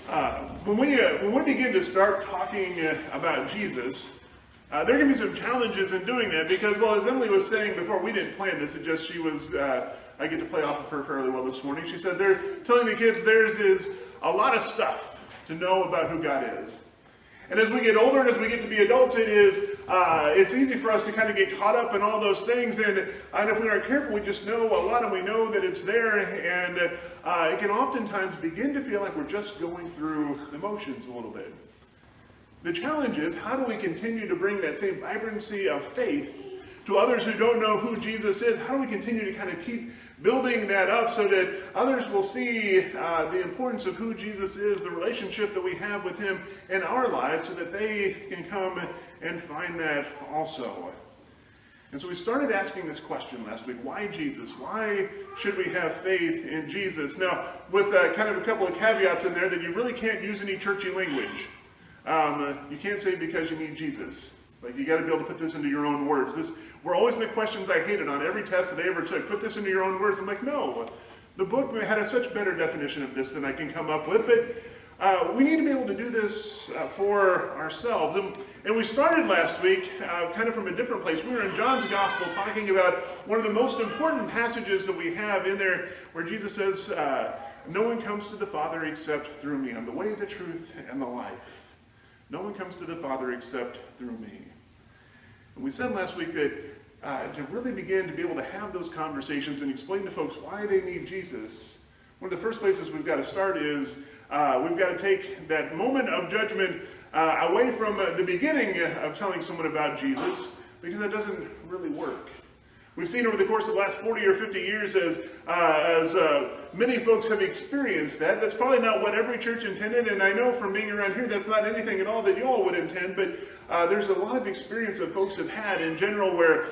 When we begin to start talking about Jesus, there are going to be some challenges in doing that because, well, as Emily was saying before, we didn't plan this. It just she was. I get to play off of her fairly well this morning. She said they're telling the kids theirs is a lot of stuff to know about who God is. And as we get older and as we get to be adults, it's easy for us to kind of get caught up in all those things. And if we aren't careful, we just know a lot and we know that it's there. And it can oftentimes begin to feel like we're just going through the motions a little bit. The challenge is, how do we continue to bring that same vibrancy of faith to others who don't know who Jesus is? How do we continue to kind of keep building that up so that others will see the importance of who Jesus is, the relationship that we have with him in our lives, so that they can come and find that also? And so we started asking this question last week: why Jesus? Why should we have faith in Jesus? Now, with kind of a couple of caveats in there, that you really can't use any churchy language. You can't say because you need Jesus. Like, you got to be able to put this into your own words. This were always the questions I hated on every test that I ever took. Put this into your own words. I'm like, no. The book had a such better definition of this than I can come up with. But we need to be able to do this for ourselves. And we started last week kind of from a different place. We were in John's Gospel talking about one of the most important passages that we have in there, where Jesus says, no one comes to the Father except through me. I'm the way, the truth, and the life. No one comes to the Father except through me. And we said last week that to really begin to be able to have those conversations and explain to folks why they need Jesus, one of the first places we've got to start is we've got to take that moment of judgment away from the beginning of telling someone about Jesus, because that doesn't really work. We've seen over the course of the last 40 or 50 years as many folks have experienced that. That's probably not what every church intended, and I know from being around here that's not anything at all that you all would intend, but there's a lot of experience that folks have had in general where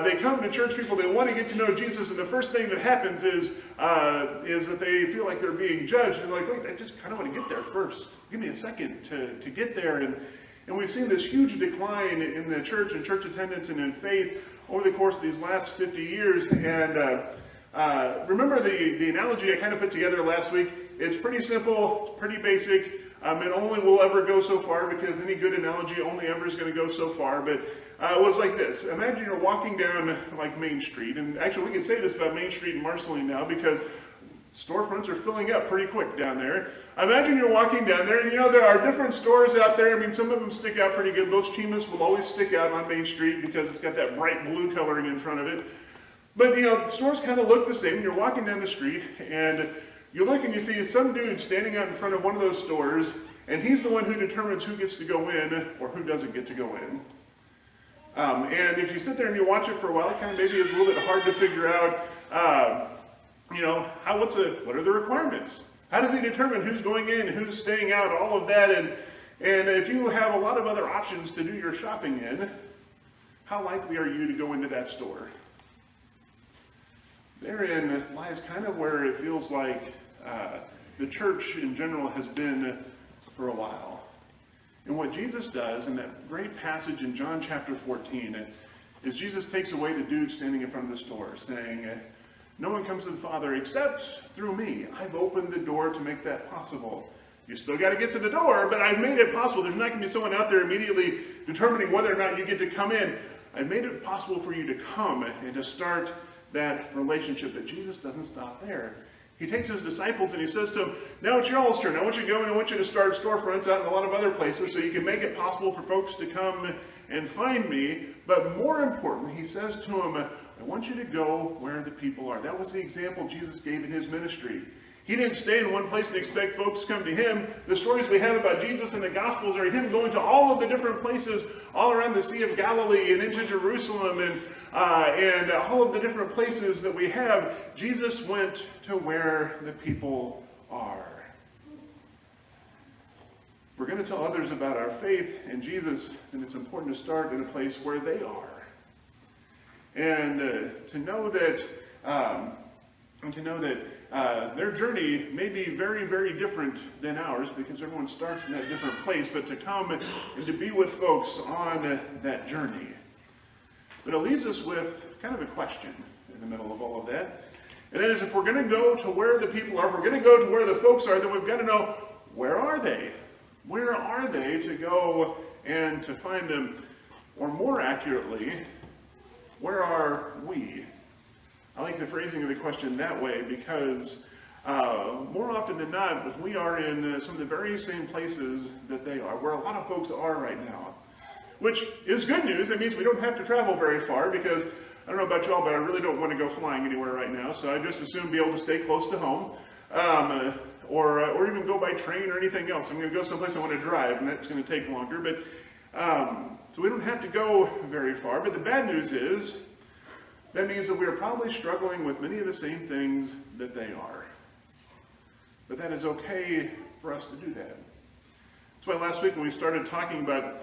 they come to church, people, they want to get to know Jesus, and the first thing that happens is that they feel like they're being judged, and they're like, wait, I just kind of want to get there first. Give me a second to get there. And we've seen this huge decline in the church and church attendance and in faith over the course of these last 50 years. And remember the analogy I kind of put together last week? It's pretty simple, it's pretty basic. It only will ever go so far, because any good analogy only ever is going to go so far. But it was like this. Imagine you're walking down like Main Street. And actually we can say this about Main Street in Marceline now, because storefronts are filling up pretty quick down there. Imagine you're walking down there, and there are different stores out there. I mean, some of them stick out pretty good. Los Chimas will always stick out on Main Street because it's got that bright blue coloring in front of it. But, the stores kind of look the same. You're walking down the street, and you look and you see some dude standing out in front of one of those stores, and he's the one who determines who gets to go in or who doesn't get to go in. And if you sit there and you watch it for a while, it kind of maybe is a little bit hard to figure out, what are the requirements? How does he determine who's going in, who's staying out, all of that? And if you have a lot of other options to do your shopping in, how likely are you to go into that store? Therein lies kind of where it feels like the church in general has been for a while. And what Jesus does in that great passage in John chapter 14 is Jesus takes away the dude standing in front of the store saying, no one comes to the Father except through me. I've opened the door to make that possible. You still got to get to the door, but I've made it possible. There's not going to be someone out there immediately determining whether or not you get to come in. I've made it possible for you to come and to start that relationship. But Jesus doesn't stop there. He takes his disciples and he says to them, now it's your all's turn. I want you to go and I want you to start storefronts out in a lot of other places so you can make it possible for folks to come and find me. But more importantly, he says to them, I want you to go where the people are. That was the example Jesus gave in his ministry. He didn't stay in one place and expect folks to come to him. The stories we have about Jesus in the Gospels are him going to all of the different places all around the Sea of Galilee and into Jerusalem and all of the different places that we have. Jesus went to where the people are. If we're going to tell others about our faith in Jesus, then it's important to start in a place where they are. And to know that their journey may be very, very different than ours, because everyone starts in that different place, but to come and to be with folks on that journey. But it leaves us with kind of a question in the middle of all of that. And that is, if we're going to go to where the people are, if we're going to go to where the folks are, then we've got to know, where are they? Where are they to go and to find them? Or more accurately, where are we? I like the phrasing of the question that way because more often than not, we are in some of the very same places that they are, where a lot of folks are right now. Which is good news. It means we don't have to travel very far because, I don't know about y'all, but I really don't want to go flying anywhere right now. So I just assume be able to stay close to home or even go by train or anything else. I'm going to go someplace I want to drive, and that's going to take longer. But so we don't have to go very far. But the bad news is that means that we are probably struggling with many of the same things that they are. But that is okay for us to do that. That's why last week when we started talking about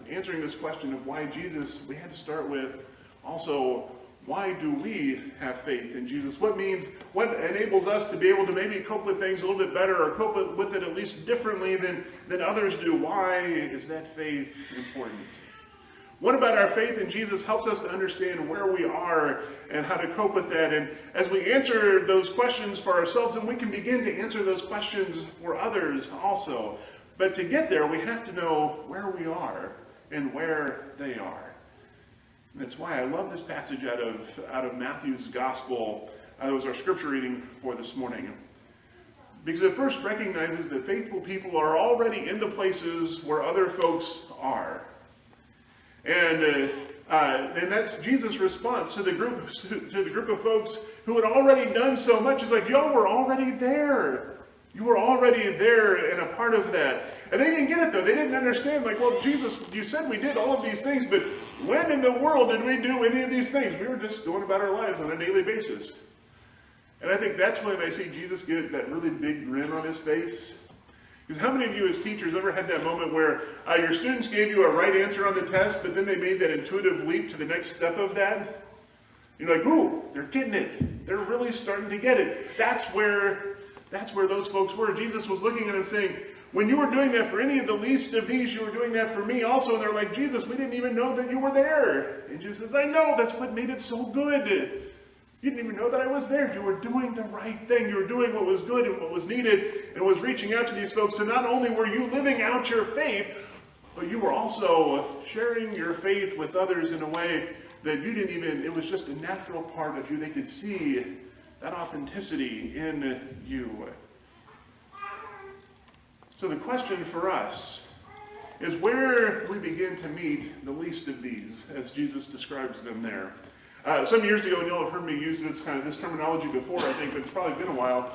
answering this question of why Jesus, we had to start with also, why do we have faith in Jesus? What enables us to be able to maybe cope with things a little bit better or cope with it at least differently than others do? Why is that faith important? What about our faith in Jesus helps us to understand where we are and how to cope with that? And as we answer those questions for ourselves, then we can begin to answer those questions for others also. But to get there, we have to know where we are and where they are. And that's why I love this passage out of Matthew's Gospel. That was our scripture reading for this morning. Because it first recognizes that faithful people are already in the places where other folks are. And that's Jesus' response to the group of folks who had already done so much. It's like, y'all were already there. You were already there and a part of that. And they didn't get it though. They didn't understand, like, well, Jesus, you said we did all of these things, but when in the world did we do any of these things? We were just going about our lives on a daily basis. And I think that's when I see Jesus get that really big grin on his face. Because how many of you as teachers ever had that moment where your students gave you a right answer on the test, but then they made that intuitive leap to the next step of that? You're like, ooh, they're getting it. They're really starting to get it. That's where those folks were. Jesus was looking at them saying, when you were doing that for any of the least of these, you were doing that for me also. And they're like, Jesus, we didn't even know that you were there. And Jesus says, I know, that's what made it so good. You didn't even know that I was there. You were doing the right thing. You were doing what was good and what was needed and was reaching out to these folks. So not only were you living out your faith, but you were also sharing your faith with others in a way that you didn't even, it was just a natural part of you. They could see that authenticity in you. So the question for us is where we begin to meet the least of these, as Jesus describes them there. Some years ago, and you'll have heard me use this terminology before, I think, but it's probably been a while.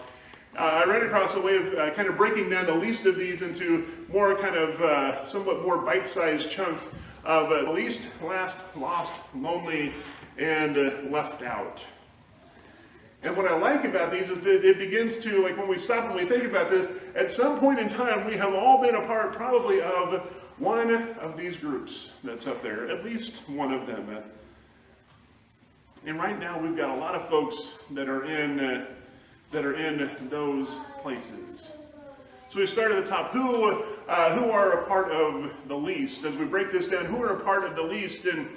I ran across a way of kind of breaking down the least of these into more kind of somewhat more bite-sized chunks of least, last, lost, lonely, and left out. And what I like about these is that it begins to, like when we stop and we think about this, at some point in time we have all been a part probably of one of these groups that's up there, at least one of them. And right now we've got a lot of folks that are in those places. So we start at the top. Who are a part of the least? As we break this down, who are a part of the least? And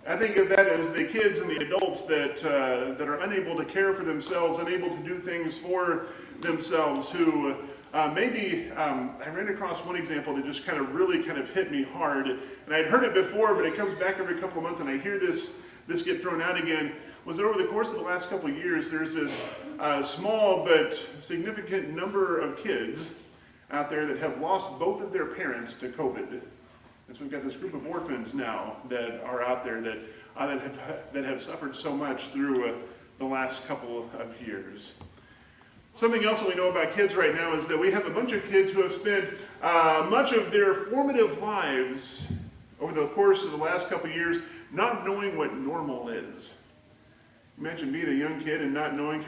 I think of that as the kids and the adults that are unable to care for themselves, unable to do things for themselves, who maybe, I ran across one example that just really hit me hard. And I'd heard it before, but it comes back every couple of months, and I hear this get thrown out again, was that over the course of the last couple of years, there's this small but significant number of kids out there that have lost both of their parents to COVID. And so we've got this group of orphans now that are out there that have suffered so much through the last couple of years. Something else that we know about kids right now is that we have a bunch of kids who have spent much of their formative lives over the course of the last couple of years not knowing what normal is. Imagine being a young kid and not knowing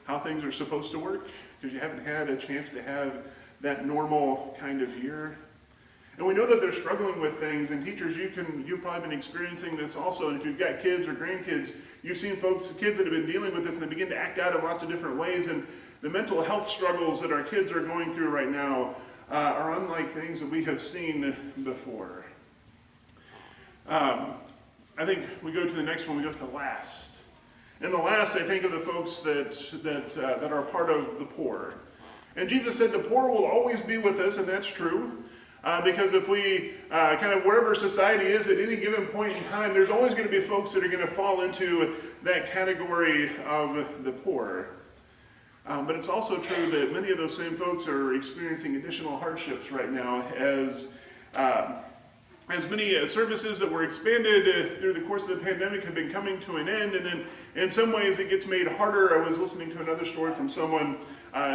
how things are supposed to work because you haven't had a chance to have that normal kind of year. And we know that they're struggling with things, and teachers, you've probably been experiencing this also. And if you've got kids or grandkids, you've seen kids that have been dealing with this, and they begin to act out in lots of different ways. And the mental health struggles that our kids are going through right now are unlike things that we have seen before. I think we go to the next one. We go to the last. And the last, I think of the folks that are part of the poor. And Jesus said the poor will always be with us, and that's true. Because if we, kind of wherever society is at any given point in time, there's always going to be folks that are going to fall into that category of the poor. But it's also true that many of those same folks are experiencing additional hardships right now as many services that were expanded through the course of the pandemic have been coming to an end, and then in some ways it gets made harder. I was listening to another story from someone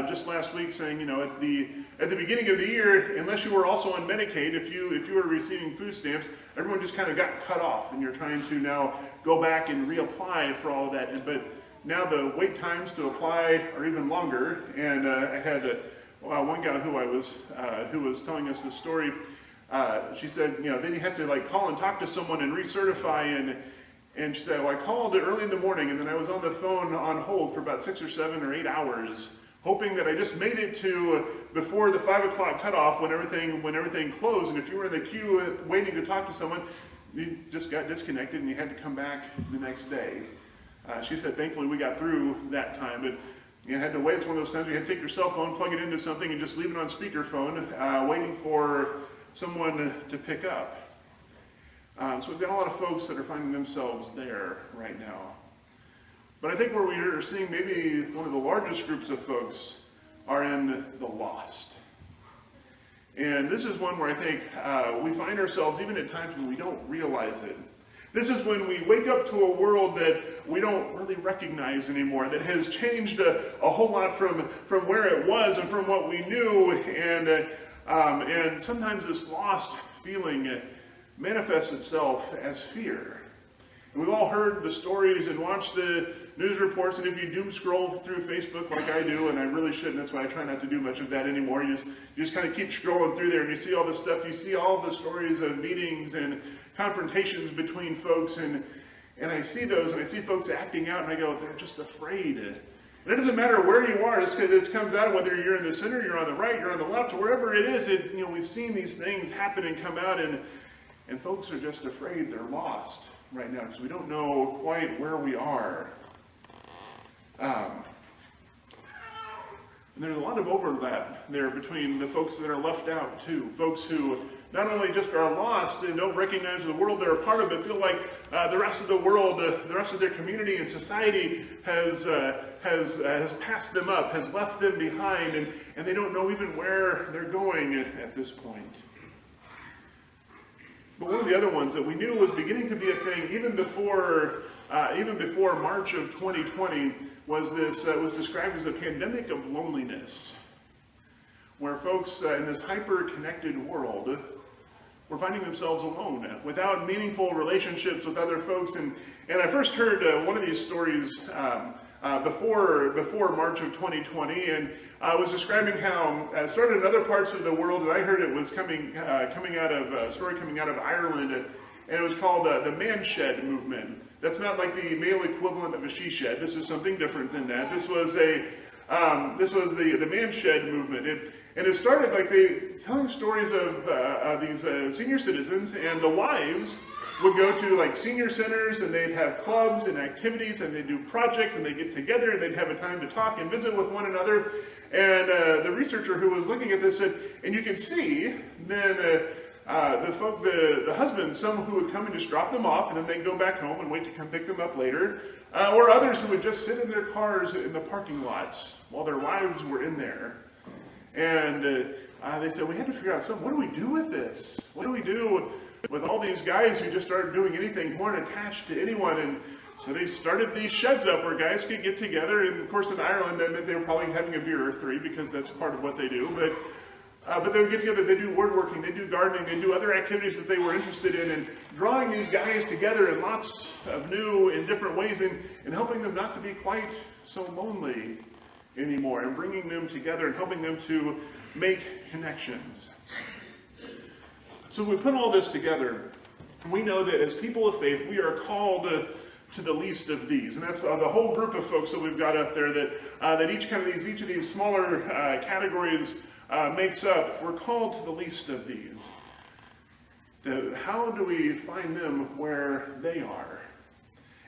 just last week saying, at the beginning of the year, unless you were also on Medicaid, if you were receiving food stamps, everyone just kind of got cut off, and you're trying to now go back and reapply for all of that. But now the wait times to apply are even longer, and I had one guy who was telling us the story. She said, then you have to call and talk to someone and recertify, and she said, well, I called early in the morning, and then I was on the phone on hold for about 6 or 7 or 8 hours, hoping that I just made it to before the 5 o'clock cutoff when everything closed. And if you were in the queue waiting to talk to someone, you just got disconnected and you had to come back the next day. She said, thankfully we got through that time, but you had to wait. It's one of those times you had to take your cell phone, plug it into something, and just leave it on speakerphone, waiting for someone to pick up. So we've got a lot of folks that are finding themselves there right now. But I think where we are seeing maybe one of the largest groups of folks are in the lost. And this is one where I think we find ourselves even at times when we don't realize it. This is when we wake up to a world that we don't really recognize anymore, that has changed a whole lot from where it was and from what we knew. And sometimes this lost feeling manifests itself as fear. And we've all heard the stories and watched the news reports, and if you doom scroll through Facebook like I do, and I really shouldn't, that's why I try not to do much of that anymore, you just kind of keep scrolling through there and you see all this stuff, you see all the stories of meetings and confrontations between folks, and I see those, and I see folks acting out, and I go, they're just afraid. And it doesn't matter where you are, this comes out whether you're in the center, you're on the right, you're on the left, wherever it is, we've seen these things happen and come out, and folks are just afraid, they're lost right now, because we don't know quite where we are. And there's a lot of overlap there between the folks that are left out too. Folks who not only just are lost and don't recognize the world they're a part of, but feel like the rest of the world, the rest of their community and society has passed them up, has left them behind, and they don't know even where they're going at this point. But one of the other ones that we knew was beginning to be a thing even before March of 2020 was described as a pandemic of loneliness, where folks in this hyper-connected world were finding themselves alone, without meaningful relationships with other folks. And I first heard one of these stories before March of 2020, and was describing how it started in other parts of the world, and I heard it was coming out of a story coming out of Ireland, and it was called the man shed movement. That's not like the male equivalent of a she shed. This is something different than that. This was the man shed movement, and it started like telling stories of these senior citizens, and the wives would go to like senior centers, and they'd have clubs and activities, and they'd do projects, and they'd get together, and they'd have a time to talk and visit with one another. And the researcher who was looking at this said, and you can see then the husbands, some who would come and just drop them off, and then they'd go back home and wait to come pick them up later, or others who would just sit in their cars in the parking lots while their wives were in there. And they said, we had to figure out something. What do we do with this? What do we do with all these guys who just aren't doing anything, who aren't attached to anyone? And so they started these sheds up where guys could get together. And of course in Ireland that meant they were probably having a beer or 3, because that's part of what they do. But they would get together, they do woodworking, they do gardening, they do other activities that they were interested in, and drawing these guys together in lots of new and different ways, and helping them not to be quite so lonely anymore, and bringing them together and helping them to make connections. So we put all this together, and we know that as people of faith, we are called to the least of these, and that's the whole group of folks that we've got up there that each of these smaller categories makes up. We're called to the least of these. How do we find them where they are?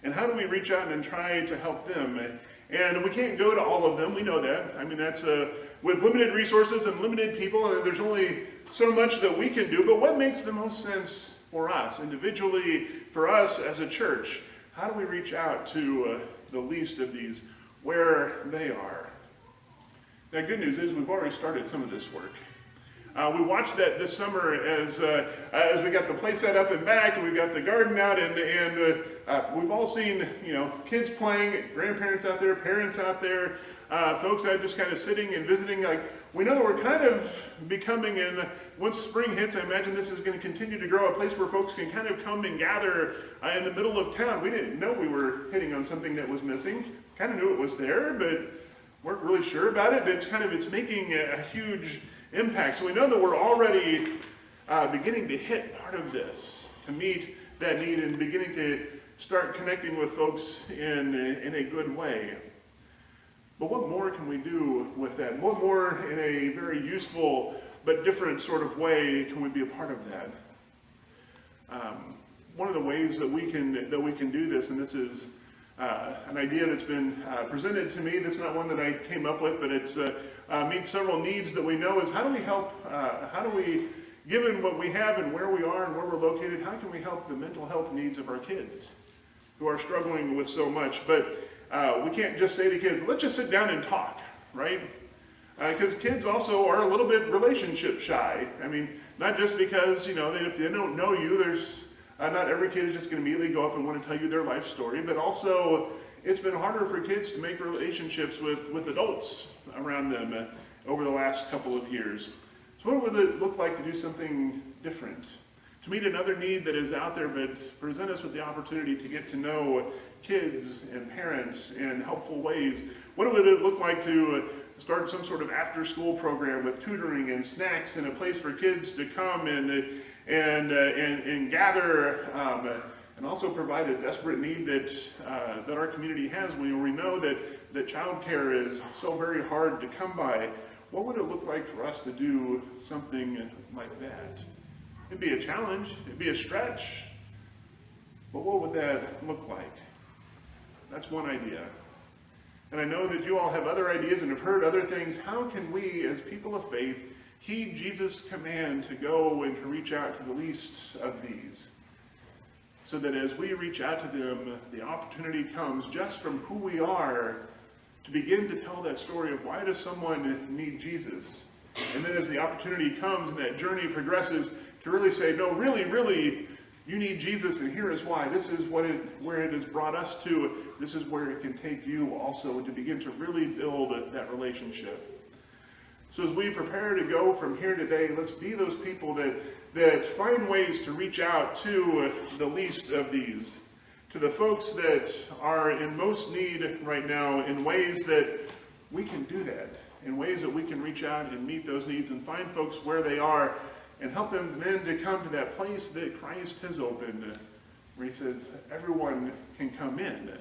And how do we reach out and try to help them? And we can't go to all of them, we know that. I mean, that's with limited resources and limited people, there's only so much that we can do. But what makes the most sense for us, individually, for us as a church? How do we reach out to the least of these where they are? Now, good news is we've already started some of this work. We watched that this summer as we got the play set up and back, and we've got the garden out, and we've all seen, kids playing, grandparents out there, parents out there, folks out just kind of sitting and visiting. Like, we know that we're kind of becoming, once spring hits, I imagine this is going to continue to grow, a place where folks can kind of come and gather in the middle of town. We didn't know we were hitting on something that was missing. Kind of knew it was there, but weren't really sure about it. It's making a huge impact. So we know that we're already beginning to hit part of this, to meet that need and beginning to start connecting with folks in a good way. But what more can we do with that? What more, in a very useful but different sort of way, can we be a part of that? One of the ways that we can do this, and this is an idea that's been presented to me. That's not one that I came up with, but it's meets several needs that we know, is how do we help, given what we have and where we are and where we're located, how can we help the mental health needs of our kids who are struggling with so much? But we can't just say to kids, let's just sit down and talk, right? Because kids also are a little bit relationship shy. I mean, not just because, if they don't know you, there's not every kid is just going to immediately go up and want to tell you their life story, but also it's been harder for kids to make relationships with adults around them over the last couple of years. So what would it look like to do something different? To meet another need that is out there, but present us with the opportunity to get to know kids and parents in helpful ways. What would it look like to start some sort of after-school program with tutoring and snacks and a place for kids to come and gather, and also provide a desperate need that our community has. We know that childcare is so very hard to come by. What would it look like for us to do something like that? It'd be a challenge, it'd be a stretch, but what would that look like? That's one idea. And I know that you all have other ideas and have heard other things. How can we, as people of faith, heed Jesus' command to go and to reach out to the least of these, so that as we reach out to them, the opportunity comes just from who we are to begin to tell that story of why does someone need Jesus? And then as the opportunity comes and that journey progresses, to really say, no, really, really, you need Jesus, and here is why. This is where it has brought us to. This is where it can take you also, to begin to really build that relationship. So as we prepare to go from here today, let's be those people that find ways to reach out to the least of these, to the folks that are in most need right now, in ways that we can do that, in ways that we can reach out and meet those needs and find folks where they are and help them then to come to that place that Christ has opened, where he says everyone can come in,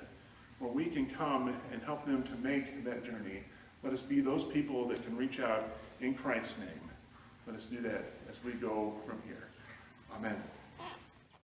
where we can come and help them to make that journey. Let us be those people that can reach out in Christ's name. Let us do that as we go from here. Amen.